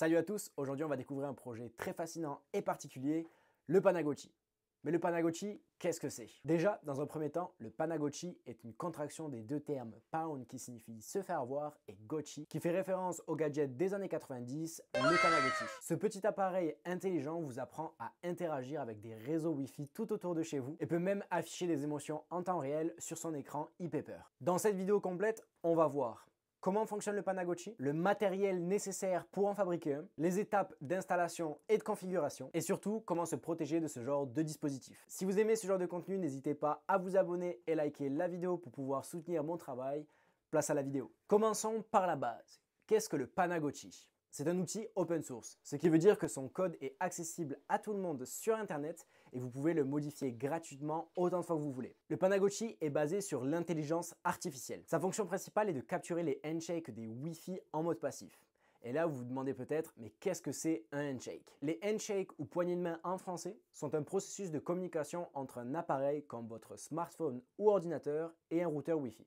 Salut à tous, aujourd'hui on va découvrir un projet très fascinant et particulier, le Panagochi. Mais le Panagochi, qu'est-ce que c'est? Déjà, dans un premier temps, le Panagochi est une contraction des deux termes pound qui signifie se faire voir et gochi qui fait référence au gadget des années 90, le Tamagotchi. Ce petit appareil intelligent vous apprend à interagir avec des réseaux Wi-Fi tout autour de chez vous et peut même afficher des émotions en temps réel sur son écran e-paper. Dans cette vidéo complète, on va voir comment fonctionne le Panagochi, le matériel nécessaire pour en fabriquer un, les étapes d'installation et de configuration, et surtout comment se protéger de ce genre de dispositif. Si vous aimez ce genre de contenu, n'hésitez pas à vous abonner et liker la vidéo pour pouvoir soutenir mon travail. Place à la vidéo. Commençons par la base. Qu'est-ce que le Panagochi ? C'est un outil open source, ce qui veut dire que son code est accessible à tout le monde sur Internet et vous pouvez le modifier gratuitement autant de fois que vous voulez. Le Panagochi est basé sur l'intelligence artificielle. Sa fonction principale est de capturer les handshakes des Wi-Fi en mode passif. Et là, vous vous demandez peut-être, mais qu'est-ce que c'est un handshake? Les handshakes ou poignées de main en français sont un processus de communication entre un appareil comme votre smartphone ou ordinateur et un routeur Wi-Fi.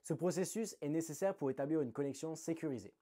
Ce processus est nécessaire pour établir une connexion sécurisée.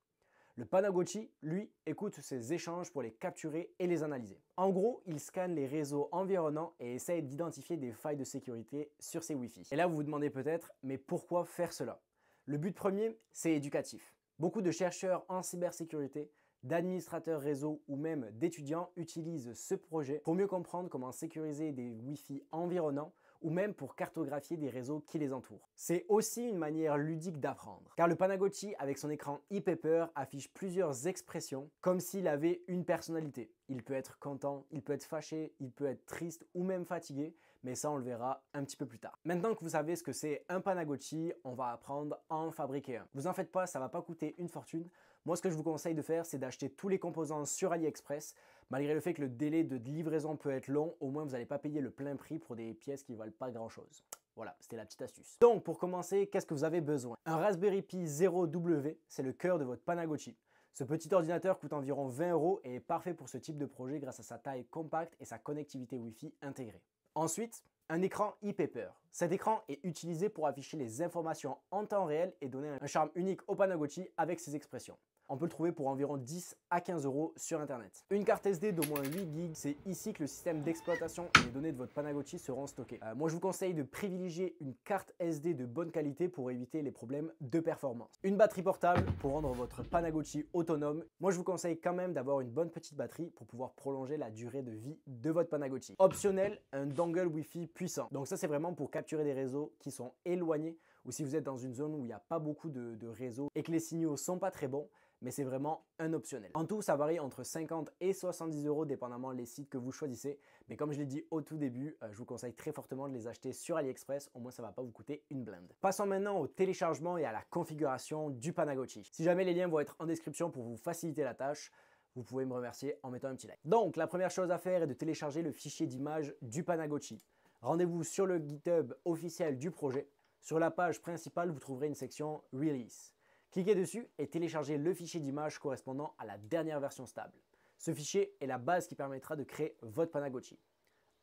Le Panagochi, lui, écoute ces échanges pour les capturer et les analyser. En gros, il scanne les réseaux environnants et essaye d'identifier des failles de sécurité sur ces Wi-Fi. Et là, vous vous demandez peut-être, mais pourquoi faire cela? Le but premier, c'est éducatif. Beaucoup de chercheurs en cybersécurité, d'administrateurs réseau ou même d'étudiants utilisent ce projet pour mieux comprendre comment sécuriser des Wi-Fi environnants ou même pour cartographier des réseaux qui les entourent. C'est aussi une manière ludique d'apprendre, car le Panagochi avec son écran e-paper affiche plusieurs expressions comme s'il avait une personnalité. Il peut être content, il peut être fâché, il peut être triste ou même fatigué, mais ça on le verra un petit peu plus tard. Maintenant que vous savez ce que c'est un Panagochi, on va apprendre à en fabriquer un. Vous en faites pas, ça va pas coûter une fortune. Moi ce que je vous conseille de faire, c'est d'acheter tous les composants sur AliExpress. Malgré le fait que le délai de livraison peut être long, au moins vous n'allez pas payer le plein prix pour des pièces qui valent pas grand chose. Voilà, c'était la petite astuce. Donc pour commencer, qu'est-ce que vous avez besoin? Un Raspberry Pi 0W, c'est le cœur de votre Panagochi. Ce petit ordinateur coûte environ 20 € et est parfait pour ce type de projet grâce à sa taille compacte et sa connectivité Wi-Fi intégrée. Ensuite, un écran e-paper. Cet écran est utilisé pour afficher les informations en temps réel et donner un charme unique au Panagochi avec ses expressions. On peut le trouver pour environ 10 à 15 € sur internet. Une carte SD d'au moins 8 GB, c'est ici que le système d'exploitation et les données de votre Panagochi seront stockées. Moi je vous conseille de privilégier une carte SD de bonne qualité pour éviter les problèmes de performance. Une batterie portable pour rendre votre Panagochi autonome. Moi je vous conseille quand même d'avoir une bonne petite batterie pour pouvoir prolonger la durée de vie de votre Panagochi. Optionnel, un dongle Wi-Fi puissant. Donc ça c'est vraiment pour capturer des réseaux qui sont éloignés ou si vous êtes dans une zone où il n'y a pas beaucoup de réseaux et que les signaux sont pas très bons, mais c'est vraiment un optionnel. En tout, ça varie entre 50 et 70 € dépendamment les sites que vous choisissez. Mais comme je l'ai dit au tout début, je vous conseille très fortement de les acheter sur AliExpress, au moins ça ne va pas vous coûter une blinde. Passons maintenant au téléchargement et à la configuration du Panagochi. Si jamais les liens vont être en description pour vous faciliter la tâche, vous pouvez me remercier en mettant un petit like. Donc la première chose à faire est de télécharger le fichier d'image du Panagochi. Rendez-vous sur le GitHub officiel du projet. Sur la page principale, vous trouverez une section Release. Cliquez dessus et téléchargez le fichier d'image correspondant à la dernière version stable. Ce fichier est la base qui permettra de créer votre Panagochi.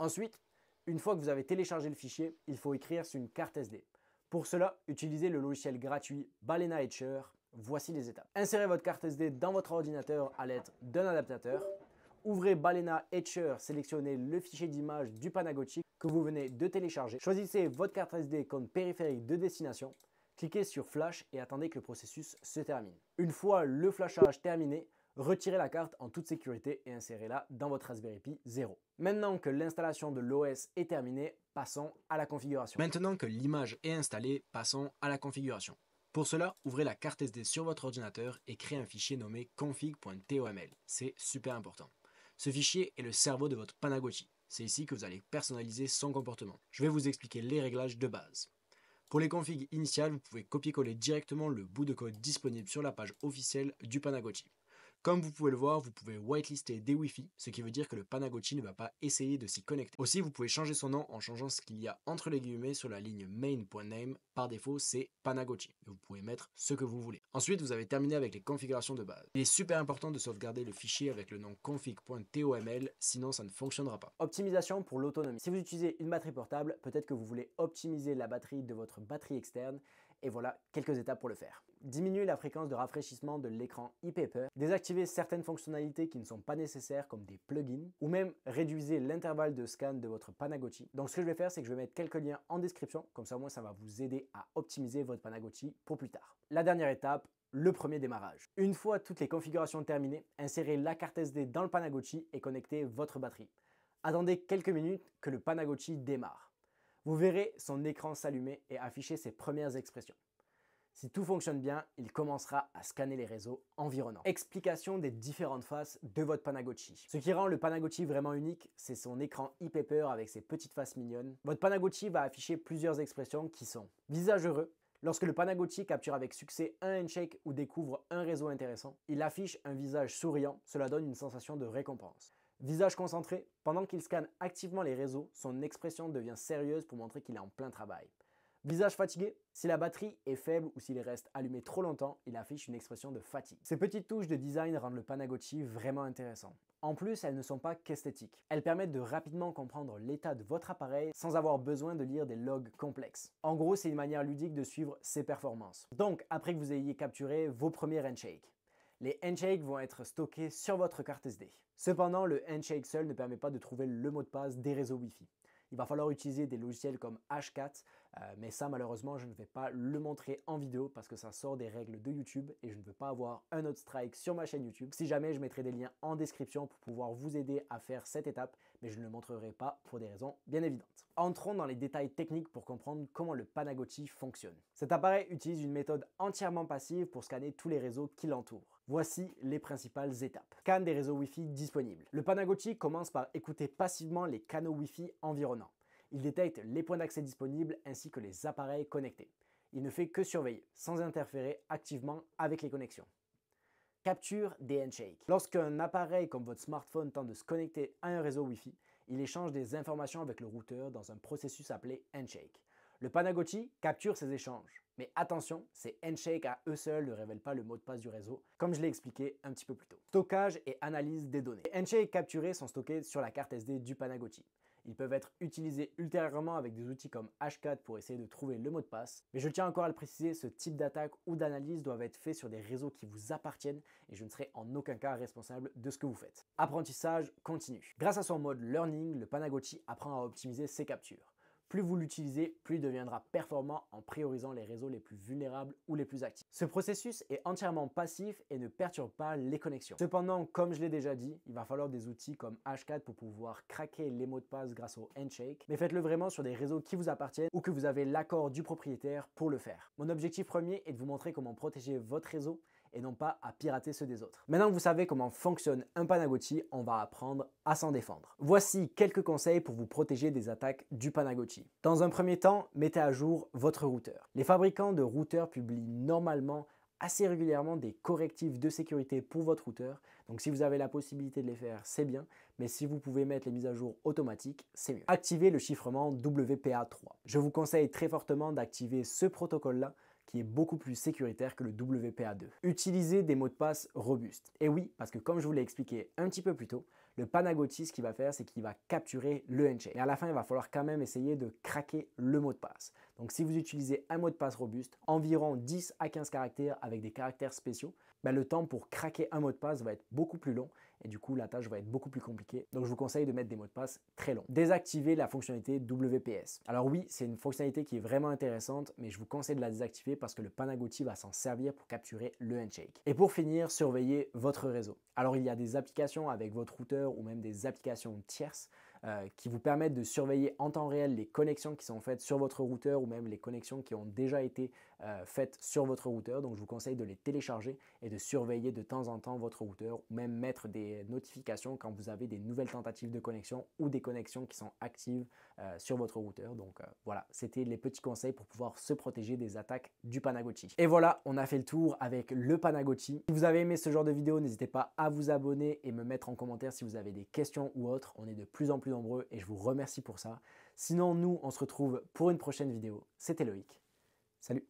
Ensuite, une fois que vous avez téléchargé le fichier, il faut écrire sur une carte SD. Pour cela, utilisez le logiciel gratuit Balena Etcher. Voici les étapes. Insérez votre carte SD dans votre ordinateur à l'aide d'un adaptateur. Ouvrez Balena Etcher, sélectionnez le fichier d'image du Panagochi que vous venez de télécharger. Choisissez votre carte SD comme périphérique de destination. Cliquez sur Flash et attendez que le processus se termine. Une fois le flashage terminé, retirez la carte en toute sécurité et insérez-la dans votre Raspberry Pi 0. Maintenant que l'installation de l'OS est terminée, passons à la configuration. Maintenant que l'image est installée, passons à la configuration. Pour cela, ouvrez la carte SD sur votre ordinateur et créez un fichier nommé config.toml. C'est super important. Ce fichier est le cerveau de votre Panagochi. C'est ici que vous allez personnaliser son comportement. Je vais vous expliquer les réglages de base. Pour les configs initiales, vous pouvez copier-coller directement le bout de code disponible sur la page officielle du Panagochi. Comme vous pouvez le voir, vous pouvez whitelister des Wi-Fi, ce qui veut dire que le Panagochi ne va pas essayer de s'y connecter. Aussi, vous pouvez changer son nom en changeant ce qu'il y a entre les guillemets sur la ligne main.name. Par défaut, c'est Panagochi. Et vous pouvez mettre ce que vous voulez. Ensuite, vous avez terminé avec les configurations de base. Il est super important de sauvegarder le fichier avec le nom config.toml, sinon ça ne fonctionnera pas. Optimisation pour l'autonomie. Si vous utilisez une batterie portable, peut-être que vous voulez optimiser la batterie de votre batterie externe. Et voilà quelques étapes pour le faire. Diminuer la fréquence de rafraîchissement de l'écran e-paper, désactiver certaines fonctionnalités qui ne sont pas nécessaires comme des plugins, ou même réduisez l'intervalle de scan de votre Panagochi. Donc ce que je vais faire, c'est que je vais mettre quelques liens en description, comme ça moi ça va vous aider à optimiser votre Panagochi pour plus tard. La dernière étape, le premier démarrage. Une fois toutes les configurations terminées, insérez la carte SD dans le Panagochi et connectez votre batterie. Attendez quelques minutes que le Panagochi démarre. Vous verrez son écran s'allumer et afficher ses premières expressions. Si tout fonctionne bien, il commencera à scanner les réseaux environnants. Explication des différentes faces de votre Panagochi. Ce qui rend le Panagochi vraiment unique, c'est son écran e-paper avec ses petites faces mignonnes. Votre Panagochi va afficher plusieurs expressions qui sont visage heureux. Lorsque le Panagochi capture avec succès un handshake ou découvre un réseau intéressant, il affiche un visage souriant, cela donne une sensation de récompense. Visage concentré, pendant qu'il scanne activement les réseaux, son expression devient sérieuse pour montrer qu'il est en plein travail. Visage fatigué, si la batterie est faible ou s'il reste allumé trop longtemps, il affiche une expression de fatigue. Ces petites touches de design rendent le Panagochi vraiment intéressant. En plus, elles ne sont pas qu'esthétiques. Elles permettent de rapidement comprendre l'état de votre appareil sans avoir besoin de lire des logs complexes. En gros, c'est une manière ludique de suivre ses performances. Donc, après que vous ayez capturé vos premiers handshakes, les handshakes vont être stockés sur votre carte SD. Cependant, le handshake seul ne permet pas de trouver le mot de passe des réseaux Wi-Fi. Il va falloir utiliser des logiciels comme Hashcat, mais ça malheureusement je ne vais pas le montrer en vidéo parce que ça sort des règles de YouTube et je ne veux pas avoir un autre strike sur ma chaîne YouTube. Si jamais, je mettrai des liens en description pour pouvoir vous aider à faire cette étape, mais je ne le montrerai pas pour des raisons bien évidentes. Entrons dans les détails techniques pour comprendre comment le Panagochi fonctionne. Cet appareil utilise une méthode entièrement passive pour scanner tous les réseaux qui l'entourent. Voici les principales étapes. Scan des réseaux Wi-Fi disponibles. Le Panagochi commence par écouter passivement les canaux Wi-Fi environnants. Il détecte les points d'accès disponibles ainsi que les appareils connectés. Il ne fait que surveiller, sans interférer activement avec les connexions. Capture des handshakes. Lorsqu'un appareil comme votre smartphone tente de se connecter à un réseau Wi-Fi, il échange des informations avec le routeur dans un processus appelé handshake. Le Panagochi capture ces échanges. Mais attention, ces handshakes à eux seuls ne révèlent pas le mot de passe du réseau, comme je l'ai expliqué un petit peu plus tôt. Stockage et analyse des données. Les handshakes capturés sont stockés sur la carte SD du Panagochi. Ils peuvent être utilisés ultérieurement avec des outils comme Hashcat pour essayer de trouver le mot de passe. Mais je tiens encore à le préciser, ce type d'attaque ou d'analyse doivent être faits sur des réseaux qui vous appartiennent et je ne serai en aucun cas responsable de ce que vous faites. Apprentissage continu. Grâce à son mode Learning, le Panagochi apprend à optimiser ses captures. Plus vous l'utilisez, plus il deviendra performant en priorisant les réseaux les plus vulnérables ou les plus actifs. Ce processus est entièrement passif et ne perturbe pas les connexions. Cependant, comme je l'ai déjà dit, il va falloir des outils comme Hashcat pour pouvoir craquer les mots de passe grâce au handshake, mais faites-le vraiment sur des réseaux qui vous appartiennent ou que vous avez l'accord du propriétaire pour le faire. Mon objectif premier est de vous montrer comment protéger votre réseau et non pas à pirater ceux des autres. Maintenant que vous savez comment fonctionne un Panagochi, on va apprendre à s'en défendre. Voici quelques conseils pour vous protéger des attaques du Panagochi. Dans un premier temps, mettez à jour votre routeur. Les fabricants de routeurs publient normalement assez régulièrement des correctifs de sécurité pour votre routeur. Donc si vous avez la possibilité de les faire, c'est bien, mais si vous pouvez mettre les mises à jour automatiques, c'est mieux. Activez le chiffrement WPA3. Je vous conseille très fortement d'activer ce protocole-là qui est beaucoup plus sécuritaire que le WPA2. Utilisez des mots de passe robustes. Et oui, parce que comme je vous l'ai expliqué un petit peu plus tôt, le Panagochi, ce qu'il va faire, c'est qu'il va capturer le handshake. Et à la fin, il va falloir quand même essayer de craquer le mot de passe. Donc si vous utilisez un mot de passe robuste, environ 10 à 15 caractères avec des caractères spéciaux, le temps pour craquer un mot de passe va être beaucoup plus long et du coup la tâche va être beaucoup plus compliquée. Donc je vous conseille de mettre des mots de passe très longs. Désactivez la fonctionnalité WPS. Alors oui, c'est une fonctionnalité qui est vraiment intéressante, mais je vous conseille de la désactiver parce que le Panagochi va s'en servir pour capturer le handshake. Et pour finir, surveillez votre réseau. Alors il y a des applications avec votre routeur ou même des applications tierces qui vous permettent de surveiller en temps réel les connexions qui sont faites sur votre routeur ou même les connexions qui ont déjà été faites sur votre routeur. Donc je vous conseille de les télécharger et de surveiller de temps en temps votre routeur ou même mettre des notifications quand vous avez des nouvelles tentatives de connexion ou des connexions qui sont actives sur votre routeur. Donc voilà, c'était les petits conseils pour pouvoir se protéger des attaques du Panagochi. Et voilà, on a fait le tour avec le Panagochi. Si vous avez aimé ce genre de vidéo, n'hésitez pas à vous abonner et me mettre en commentaire si vous avez des questions ou autres. On est de plus en plus nombreux et je vous remercie pour ça. Sinon, nous, on se retrouve pour une prochaine vidéo. C'était Loïc. Salut!